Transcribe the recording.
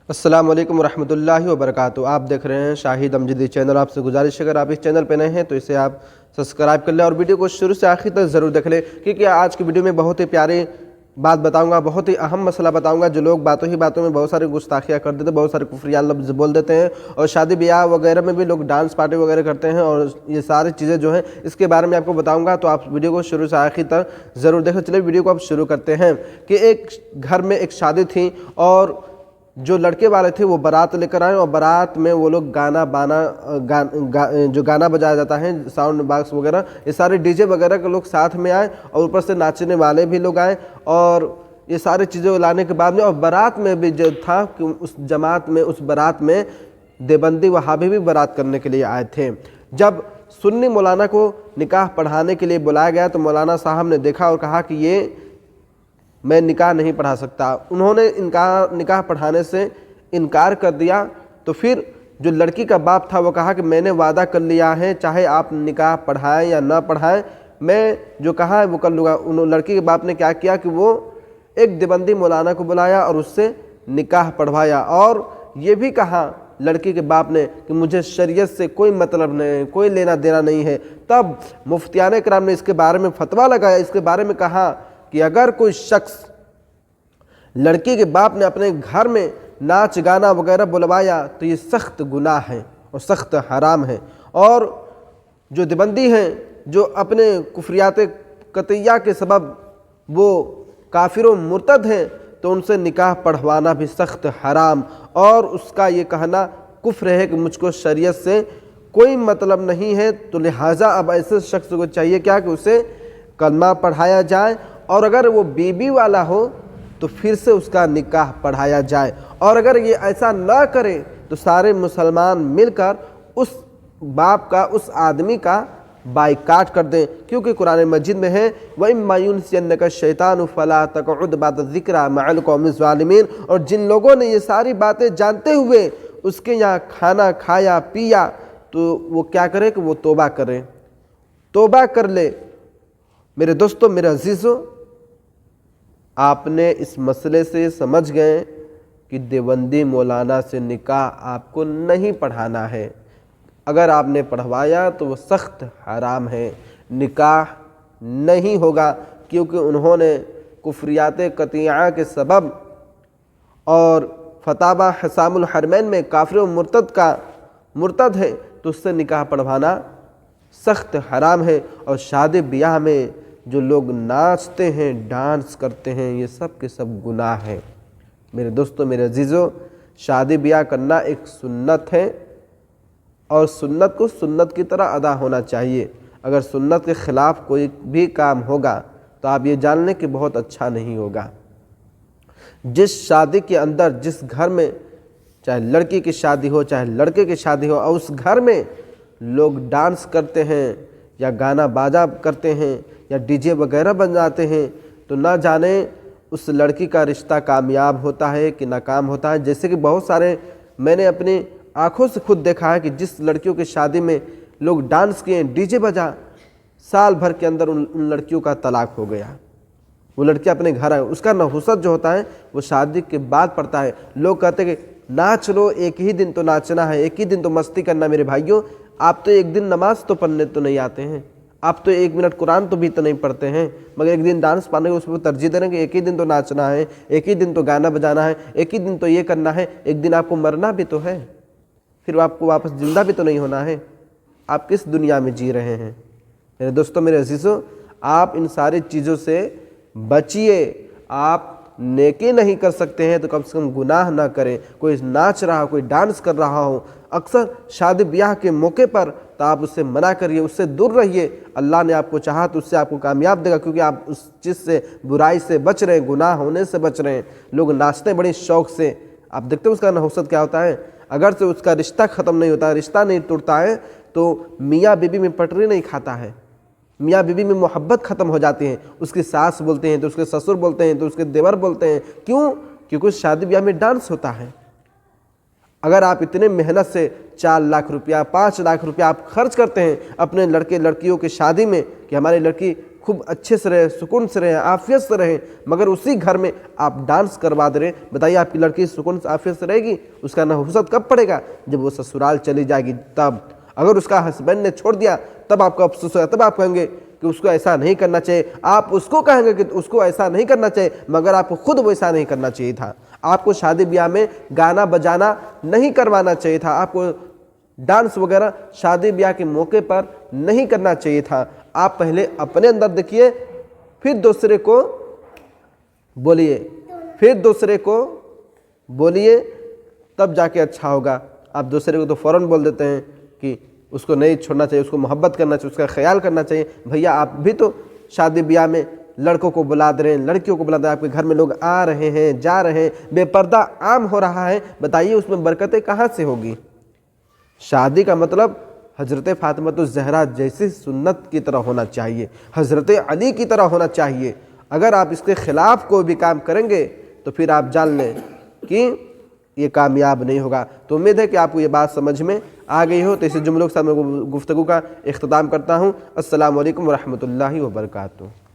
अस्सलाम वालेकुम रहमतुल्लाहि व बरकातुहू। आप देख रहे हैं शाहिद अमजदी चैनल। आपसे गुजारिश है अगर आप इस चैनल पर नए हैं तो इसे आप सब्सक्राइब कर लें और वीडियो को शुरू से आखिर तक ज़रूर देख लें, क्योंकि आज की वीडियो में बहुत ही प्यारी बात बताऊंगा, बहुत ही अहम मसला बताऊंगा। जो लोग बातों ही बातों में बहुत सारी गुस्ताखियाँ कर देते हैं, बहुत सारे कुफरिया लफ्ज़ बोल देते हैं, और शादी ब्याह वगैरह में भी लोग डांस पार्टी वगैरह करते हैं, और ये सारी चीज़ें जो हैं इसके बारे में आपको बताऊंगा। तो आप वीडियो को शुरू से आखिर तक ज़रूर देखें। चलिए वीडियो को आप शुरू करते हैं कि एक घर में एक शादी थी, और जो लड़के वाले थे वो बारात लेकर आए, और बारात में वो लोग जो गाना बजाया जाता है, साउंड बॉक्स वगैरह, ये सारे डीजे वगैरह के लोग साथ में आए, और ऊपर से नाचने वाले भी लोग आए, और ये सारी चीज़ें लाने के बाद में, और बारात में भी जो था कि उस जमात में, उस बारात में देवबंदी वहाबी भी बारात करने के लिए आए थे। जब सुन्नी मौलाना को निकाह पढ़ाने के लिए बुलाया गया तो मौलाना साहब ने देखा और कहा कि ये मैं निकाह नहीं पढ़ा सकता। उन्होंने निकाह पढ़ाने से इनकार कर दिया। तो फिर जो लड़की का बाप था वो कहा कि मैंने वादा कर लिया है, चाहे आप निकाह पढ़ाएं या ना पढ़ाएं, मैं जो कहा है वो कर लूँगा। उन लड़की के बाप ने क्या किया कि वो एक देवबंदी मौलाना को बुलाया और उससे निकाह पढ़वाया, और ये भी कहा लड़की के बाप ने कि मुझे शरीयत से कोई मतलब नहीं, कोई लेना देना नहीं है। तब मुफ्तियाने कराम ने इसके बारे में फतवा लगाया, इसके बारे में कहा कि अगर कोई शख्स, लड़की के बाप ने अपने घर में नाच गाना वगैरह बुलवाया तो ये सख्त गुनाह है और सख्त हराम है। और जो देवबंदी हैं जो अपने कुफरियात कतैया के सबब वो काफिर व मुर्तद हैं, तो उनसे निकाह पढ़वाना भी सख्त हराम, और उसका ये कहना कुफ्र है कि मुझको शरीयत से कोई मतलब नहीं है। तो लिहाजा अब ऐसे शख्स को चाहिए क्या कि उसे कलमा पढ़ाया जाए, और अगर वो बीबी वाला हो तो फिर से उसका निकाह पढ़ाया जाए, और अगर ये ऐसा ना करे तो सारे मुसलमान मिलकर उस बाप का, उस आदमी का बाइकाट कर दें। क्योंकि कुरान मजीद में है वइम्मा युनसियन्नका शैतानु फला तक़उद बाद ज़िक्रा मअल क़ौमि ज़ालिमीन। और जिन लोगों ने ये सारी बातें जानते हुए उसके यहाँ खाना खाया पिया, तो वो क्या करे कि वो तौबा करें, तौबा कर ले। मेरे दोस्तों, मेरे अजीज़ों, आपने इस मसले से समझ गए कि देवबंदी मौलाना से निकाह आपको नहीं पढ़ाना है। अगर आपने पढ़वाया तो वो सख्त हराम है, निकाह नहीं होगा, क्योंकि उन्होंने कुफरियात कतिया के सबब और फतावा हिसामुल हरमैन में काफिर व मुर्तद है, तो उससे निकाह पढ़वाना सख्त हराम है। और शादी ब्याह में जो लोग नाचते हैं, डांस करते हैं, ये सब के सब गुनाह है। मेरे दोस्तों, मेरे अजीज़ों, शादी ब्याह करना एक सुन्नत है, और सुन्नत को सुन्नत की तरह अदा होना चाहिए। अगर सुन्नत के ख़िलाफ़ कोई भी काम होगा तो आप ये जान लें कि बहुत अच्छा नहीं होगा। जिस शादी के अंदर, जिस घर में, चाहे लड़की की शादी हो चाहे लड़के की शादी हो, और उस घर में लोग डांस करते हैं या गाना बाजा करते हैं या डीजे वगैरह बजाते हैं, तो ना जाने उस लड़की का रिश्ता कामयाब होता है कि नाकाम होता है। जैसे कि बहुत सारे मैंने अपनी आंखों से खुद देखा है कि जिस लड़कियों की शादी में लोग डांस किए, डीजे बजा, साल भर के अंदर उन लड़कियों का तलाक हो गया। वो लड़की अपने घर आए, उसका नहुसत जो होता है वो शादी के बाद पड़ता है। लोग कहते हैं कि नाच लो, एक ही दिन तो नाचना है, एक ही दिन तो मस्ती करना। मेरे भाइयों, आप तो एक दिन नमाज तो पढ़ने तो नहीं आते हैं, आप तो 1 मिनट कुरान तो भी तो नहीं पढ़ते हैं, मगर एक दिन डांस पाने को उसमें तरजीह दे रहे हैं कि एक ही दिन तो नाचना है, एक ही दिन तो गाना बजाना है, एक ही दिन तो ये करना है। एक दिन आपको मरना भी तो है, फिर आपको वापस जिंदा भी तो नहीं होना है। आप किस दुनिया में जी रहे हैं? मेरे दोस्तों, मेरे अजीज़ों, आप इन सारी चीज़ों से बचिए। आप नेकी नहीं कर सकते हैं तो कम से कम गुनाह ना करें। कोई नाच रहा हो, कोई डांस कर रहा हो, अक्सर शादी ब्याह के मौके पर, तो आप उससे मना करिए, उससे दूर रहिए। अल्लाह ने आपको चाहा तो उससे आपको कामयाब देगा, क्योंकि आप उस चीज़ से, बुराई से बच रहे हैं, गुनाह होने से बच रहे हैं। लोग नाचते हैं बड़े शौक़ से, आप देखते हैं उसका नहुसत क्या होता है। अगर से उसका रिश्ता ख़त्म नहीं होता है, रिश्ता नहीं टूटता है, तो मियाँ बीबी में पटरी नहीं खाता है, मियाँ बीबी में मोहब्बत ख़त्म हो जाती है। उसकी सास बोलते हैं तो उसके ससुर बोलते हैं तो उसके देवर बोलते हैं। क्यों? क्योंकि शादी ब्याह में डांस होता है। अगर आप इतने मेहनत से 4 लाख रुपया, 5 लाख रुपया आप खर्च करते हैं अपने लड़के लड़कियों की शादी में कि हमारी लड़की खूब अच्छे से रहे, सुकून से रहे, आफियत से रहे, मगर उसी घर में आप डांस करवा दे रहे। बताइए आपकी लड़की सुकून से आफियत से रहेगी? उसका नहुसत कब पड़ेगा? जब वो ससुराल चली जाएगी तब। अगर उसका हस्बैंड ने छोड़ दिया तब आपको अफसोस होगा, तब आप कहेंगे कि उसको ऐसा नहीं करना चाहिए। आप उसको कहेंगे कि उसको ऐसा नहीं करना चाहिए, मगर आपको खुद वैसा नहीं करना चाहिए था। आपको शादी ब्याह में गाना बजाना नहीं करवाना चाहिए था। आपको डांस वगैरह शादी ब्याह के मौके पर नहीं करना चाहिए था। आप पहले अपने अंदर देखिए, फिर दूसरे को बोलिए, फिर दूसरे को बोलिए, तब जाके अच्छा होगा। आप दूसरे को तो फ़ौरन बोल देते हैं कि उसको नहीं छोड़ना चाहिए, उसको मोहब्बत करना चाहिए, उसका ख्याल करना चाहिए। भैया आप भी तो शादी ब्याह में लड़कों को बुला दे रहे हैं, लड़कियों को बुला दे रहे हैं, आपके घर में लोग आ रहे हैं, जा रहे हैं, बेपर्दा आम हो रहा है। बताइए उसमें बरकतें कहाँ से होगी? शादी का मतलब हज़रत फ़ातिमा ज़हरा जैसी सुन्नत की तरह होना चाहिए, हज़रत अली की तरह होना चाहिए। अगर आप इसके ख़िलाफ़ कोई भी काम करेंगे तो फिर आप जान लें कि ये कामयाब नहीं होगा। तो उम्मीद है कि आपको ये बात समझ में आ गई हो। तो इसी जुमलों के साथ मैं गुफ्तगू का इख्तिताम करता हूँ। अस्सलामु अलैकुम वरहमतुल्लाहि वबरकातुहू।